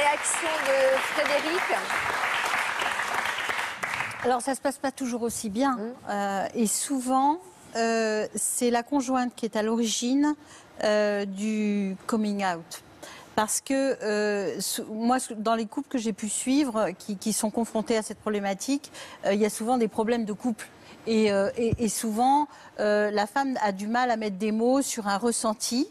réaction de Frédéric. Alors ça ne se passe pas toujours aussi bien. Et souvent, c'est la conjointe qui est à l'origine du coming out. Parce que moi, dans les couples que j'ai pu suivre, qui sont confrontés à cette problématique, il y a souvent des problèmes de couple. Et souvent, la femme a du mal à mettre des mots sur un ressenti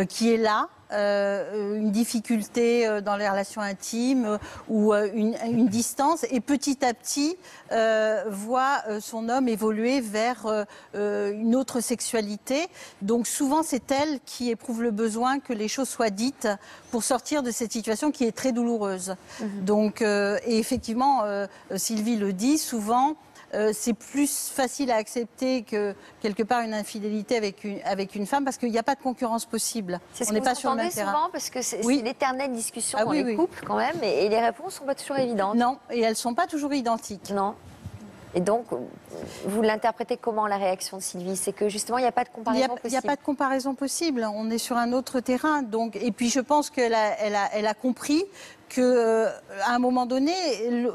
qui est là, une difficulté dans les relations intimes ou une distance. Et petit à petit, voit son homme évoluer vers une autre sexualité. Donc souvent, c'est elle qui éprouve le besoin que les choses soient dites pour sortir de cette situation qui est très douloureuse. Donc, et effectivement, Sylvie le dit, souvent, c'est plus facile à accepter que quelque part une infidélité avec une femme parce qu'il n'y a pas de concurrence possible. C'est ce que vous entendez souvent parce que c'est l'éternelle discussion dans les couples quand même et les réponses ne sont pas toujours évidentes. Non, et elles ne sont pas toujours identiques. Non. Et donc, vous l'interprétez comment la réaction de Sylvie? C'est que justement, il n'y a pas de comparaison possible. Il n'y a pas de comparaison possible. On est sur un autre terrain. Donc, et puis, je pense qu'elle a compris qu'à un moment donné,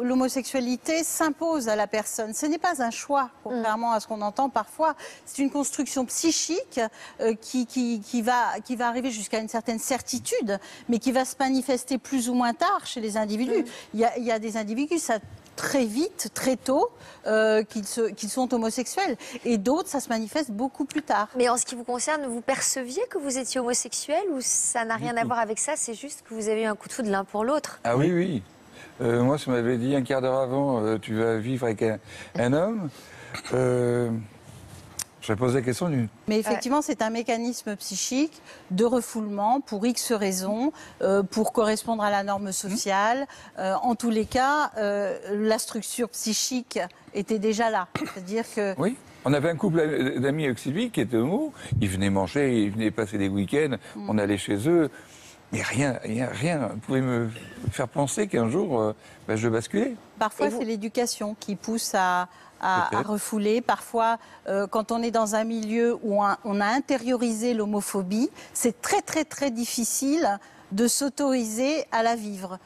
l'homosexualité s'impose à la personne. Ce n'est pas un choix, contrairement à ce qu'on entend parfois. C'est une construction psychique qui va arriver jusqu'à une certaine certitude, mais qui va se manifester plus ou moins tard chez les individus. Il y a des individus, ça très vite, très tôt, qu'ils sont homosexuels. Et d'autres, ça se manifeste beaucoup plus tard. Mais en ce qui vous concerne, vous perceviez que vous étiez homosexuel ou ça n'a rien à voir avec ça? C'est juste que vous avez eu un coup de foudre l'un pour l'autre? Ah oui, oui. Moi, ça m'avait dit un quart d'heure avant, tu vas vivre avec un homme. Je posé la question du... Mais effectivement, c'est un mécanisme psychique de refoulement pour X raisons, pour correspondre à la norme sociale. En tous les cas, la structure psychique était déjà là. C'est-à-dire que... Oui, on avait un couple d'amis avec Sylvie qui était homo. Ils venaient manger, ils venaient passer des week-ends, on allait chez eux. Mais rien pouvait me faire penser qu'un jour, je basculais. Parfois, c'est l'éducation qui pousse à refouler. Parfois, quand on est dans un milieu où on a intériorisé l'homophobie, c'est très, très, très difficile de s'autoriser à la vivre.